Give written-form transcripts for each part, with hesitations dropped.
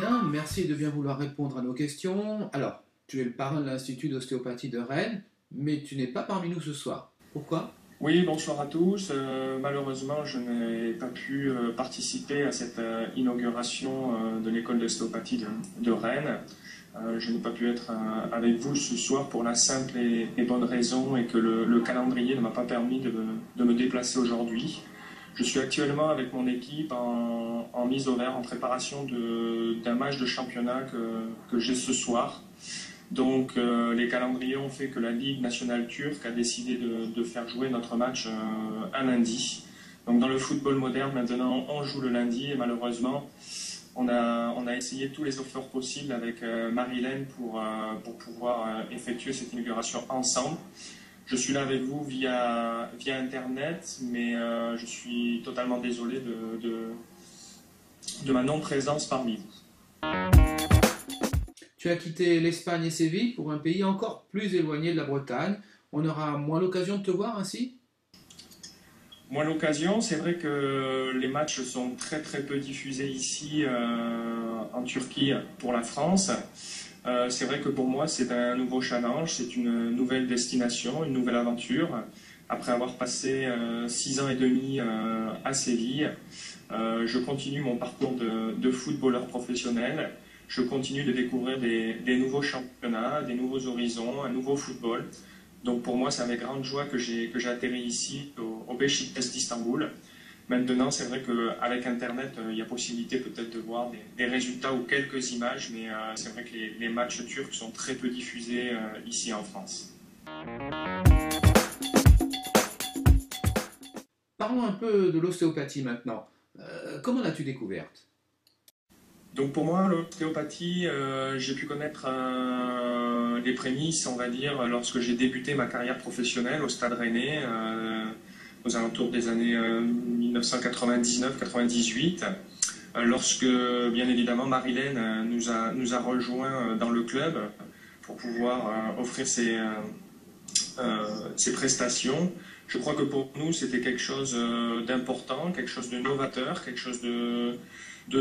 Julien, merci de bien vouloir répondre à nos questions. Alors, tu es le parrain de l'Institut d'ostéopathie de Rennes, mais tu n'es pas parmi nous ce soir. Pourquoi? Oui, bonsoir à tous. Malheureusement, je n'ai pas pu participer à cette inauguration de l'école d'ostéopathie de Rennes. Je n'ai pas pu être avec vous ce soir pour la simple et bonne raison et que le calendrier ne m'a pas permis de me déplacer aujourd'hui. Je suis actuellement avec mon équipe en mise au vert, en préparation d'un match de championnat que j'ai ce soir. Donc les calendriers ont fait que la Ligue nationale turque a décidé de faire jouer notre match un lundi. Donc dans le football moderne, maintenant, on joue le lundi et malheureusement, on a essayé tous les efforts possibles avec Marilène pour pouvoir effectuer cette inauguration ensemble. Je suis là avec vous via Internet, mais je suis totalement désolé de ma non-présence parmi vous. Tu as quitté l'Espagne et Séville pour un pays encore plus éloigné de la Bretagne. On aura moins l'occasion de te voir ainsi? Moi, l'occasion, c'est vrai que les matchs sont très très peu diffusés ici en Turquie pour la France. C'est vrai que pour moi, c'est un nouveau challenge, c'est une nouvelle destination, une nouvelle aventure. Après avoir passé 6 ans et demi à Séville, je continue mon parcours de footballeur professionnel. Je continue de découvrir des nouveaux championnats, des nouveaux horizons, un nouveau football. Donc pour moi, c'est avec grande joie que j'ai atterri ici au Beşiktaş d'Istanbul. Maintenant, c'est vrai qu'avec Internet, il y a possibilité peut-être de voir des résultats ou quelques images, mais c'est vrai que les matchs turcs sont très peu diffusés ici en France. Parlons un peu de l'ostéopathie maintenant. Comment l'as-tu découverte? Donc pour moi, l'ostéopathie, j'ai pu connaître les prémices, on va dire, lorsque j'ai débuté ma carrière professionnelle au Stade Rennais, aux alentours des années 1999-98, lorsque, bien évidemment, Marilène nous a rejoints dans le club pour pouvoir offrir ses prestations. Je crois que pour nous, c'était quelque chose d'important, quelque chose de novateur, quelque chose de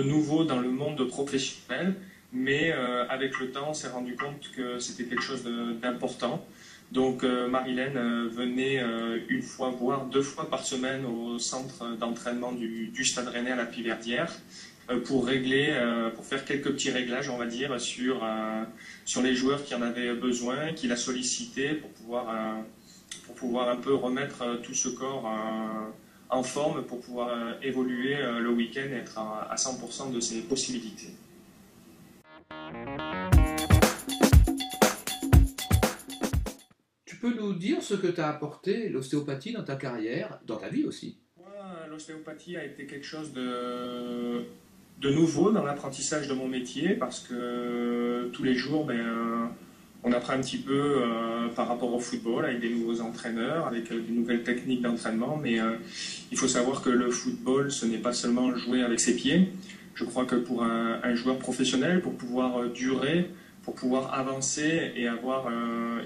nouveau dans le monde professionnel. Mais avec le temps, on s'est rendu compte que c'était quelque chose d'important. Donc Marilène venait une fois, voire 2 fois par semaine au centre d'entraînement du Stade Rennais à la Piverdière pour pour faire quelques petits réglages, on va dire, sur les joueurs qui en avaient besoin, qui la sollicitaient pour pouvoir un peu remettre tout ce corps en forme, pour pouvoir évoluer le week-end et être à 100% de ses possibilités. Tu peux nous dire ce que t'a apporté l'ostéopathie dans ta carrière, dans ta vie aussi? Moi, l'ostéopathie a été quelque chose de nouveau dans l'apprentissage de mon métier parce que tous les jours, on apprend un petit peu par rapport au football avec des nouveaux entraîneurs, avec des nouvelles techniques d'entraînement. Mais il faut savoir que le football, ce n'est pas seulement jouer avec ses pieds. Je crois que pour un joueur professionnel, pour pouvoir durer, pour pouvoir avancer et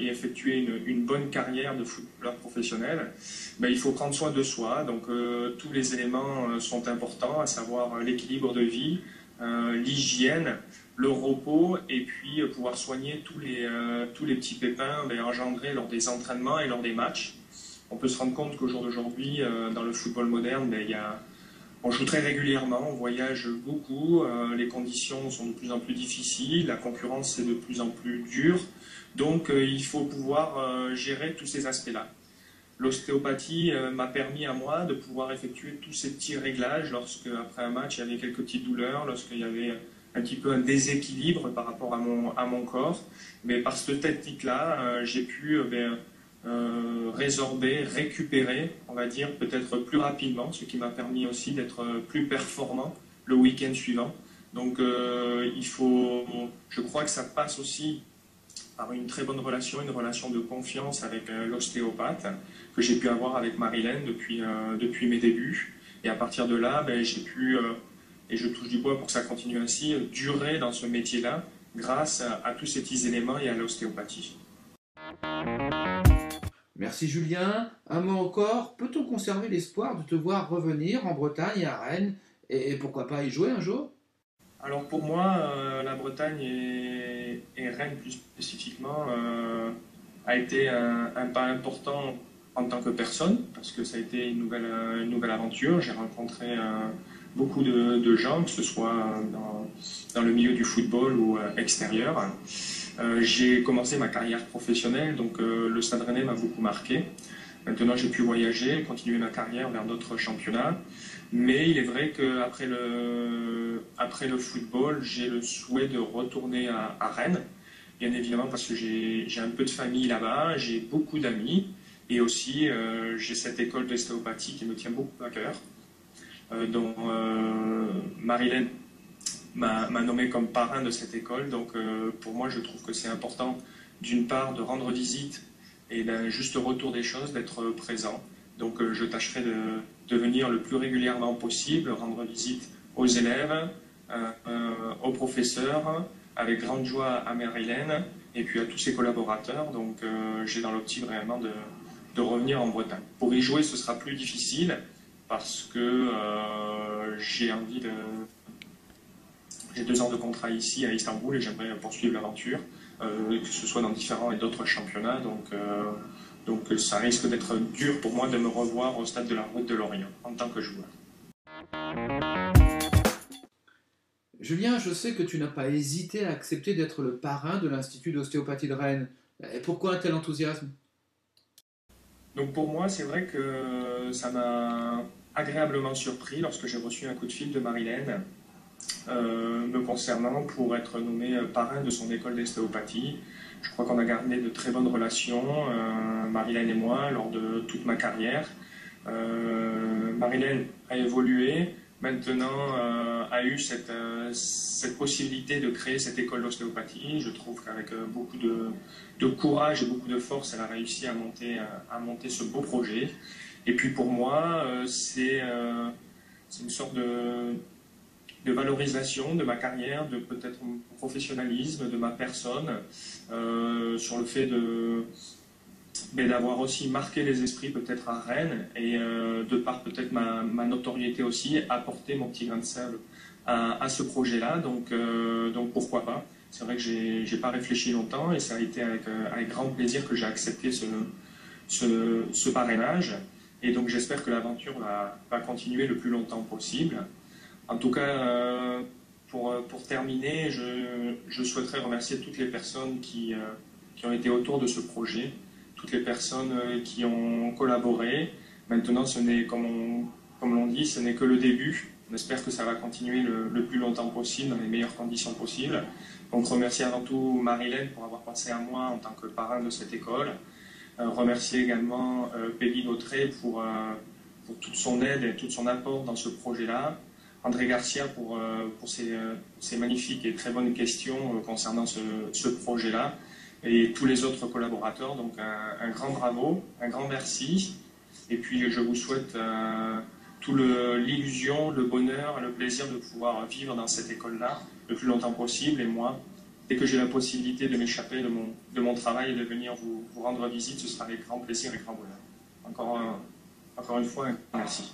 effectuer une bonne carrière de footballeur professionnel, il faut prendre soin de soi. Donc tous les éléments sont importants, à savoir l'équilibre de vie, l'hygiène, le repos et puis pouvoir soigner tous les petits pépins engendrés lors des entraînements et lors des matchs. On peut se rendre compte qu'au jour d'aujourd'hui, dans le football moderne, on joue très régulièrement, on voyage beaucoup, les conditions sont de plus en plus difficiles, la concurrence est de plus en plus dure, donc il faut pouvoir gérer tous ces aspects-là. L'ostéopathie m'a permis à moi de pouvoir effectuer tous ces petits réglages lorsque, après un match, il y avait quelques petites douleurs, lorsqu'il y avait un petit peu un déséquilibre par rapport à mon corps. Mais par cette technique-là, j'ai pu résorber, récupérer, on va dire, peut-être plus rapidement, ce qui m'a permis aussi d'être plus performant le week-end suivant. Donc je crois que ça passe aussi par une très bonne relation, une relation de confiance avec l'ostéopathe que j'ai pu avoir avec Marilène depuis mes débuts. Et à partir de là, j'ai pu, et je touche du bois pour que ça continue ainsi, durer dans ce métier-là grâce à tous ces petits éléments et à l'ostéopathie. Merci Julien. Un mot encore, peut-on conserver l'espoir de te voir revenir en Bretagne et à Rennes et pourquoi pas y jouer un jour? Alors pour moi, la Bretagne et Rennes plus spécifiquement a été un pas important en tant que personne, parce que ça a été une nouvelle aventure. J'ai rencontré beaucoup de gens, que ce soit dans le milieu du football ou extérieur. J'ai commencé ma carrière professionnelle, donc le Stade Rennais m'a beaucoup marqué. Maintenant, j'ai pu voyager, continuer ma carrière vers d'autres championnats. Mais il est vrai qu'après après le football, j'ai le souhait de retourner à Rennes. Bien évidemment parce que j'ai un peu de famille là-bas, j'ai beaucoup d'amis. Et aussi, j'ai cette école d'ostéopathie qui me tient beaucoup à cœur, dont Marilène m'a nommé comme parrain de cette école. Donc pour moi, je trouve que c'est important, d'une part, de rendre visite et d'un juste retour des choses, d'être présent. Donc je tâcherai de venir le plus régulièrement possible, rendre visite aux élèves, aux professeurs, avec grande joie à Marie-Hélène et puis à tous ses collaborateurs. Donc j'ai dans l'optique réellement de revenir en Bretagne. Pour y jouer, ce sera plus difficile parce que j'ai 2 ans de contrat ici à Istanbul et j'aimerais poursuivre l'aventure, que ce soit dans différents et d'autres championnats. Donc ça risque d'être dur pour moi de me revoir au stade de la Route de Lorient en tant que joueur. Julien, je sais que tu n'as pas hésité à accepter d'être le parrain de l'Institut d'ostéopathie de Rennes. Et pourquoi un tel enthousiasme? Donc pour moi, c'est vrai que ça m'a agréablement surpris lorsque j'ai reçu un coup de fil de Marilène me concernant pour être nommé parrain de son école d'ostéopathie. Je crois qu'on a gardé de très bonnes relations, Marilène et moi, lors de toute ma carrière. Marilène a évolué, maintenant a eu cette possibilité de créer cette école d'ostéopathie. Je trouve qu'avec beaucoup de courage et beaucoup de force, elle a réussi à monter ce beau projet. Et puis pour moi, c'est une sorte de valorisation de ma carrière, de peut-être mon professionnalisme, de ma personne, sur le fait d'avoir aussi marqué les esprits peut-être à Rennes et de par peut-être ma notoriété aussi, apporter mon petit grain de sable à ce projet-là. Donc pourquoi pas. C'est vrai que j'ai pas réfléchi longtemps et ça a été avec grand plaisir que j'ai accepté ce parrainage. Et donc j'espère que l'aventure va continuer le plus longtemps possible. En tout cas, pour terminer, je souhaiterais remercier toutes les personnes qui ont été autour de ce projet, toutes les personnes qui ont collaboré. Maintenant, comme l'on dit, ce n'est que le début. On espère que ça va continuer le plus longtemps possible, dans les meilleures conditions possibles. Donc remercier avant tout Marilène pour avoir pensé à moi en tant que parrain de cette école. Remercier également Peggy Dautré pour toute son aide et tout son apport dans ce projet-là. André Garcia pour ses magnifiques et très bonnes questions concernant ce projet-là, et tous les autres collaborateurs. Donc un grand bravo, un grand merci, et puis je vous souhaite tout l'illusion, le bonheur, le plaisir de pouvoir vivre dans cette école-là le plus longtemps possible. Et moi, dès que j'ai la possibilité de m'échapper de mon travail et de venir vous rendre visite, ce sera avec grand plaisir et grand bonheur. Encore une fois, un grand merci.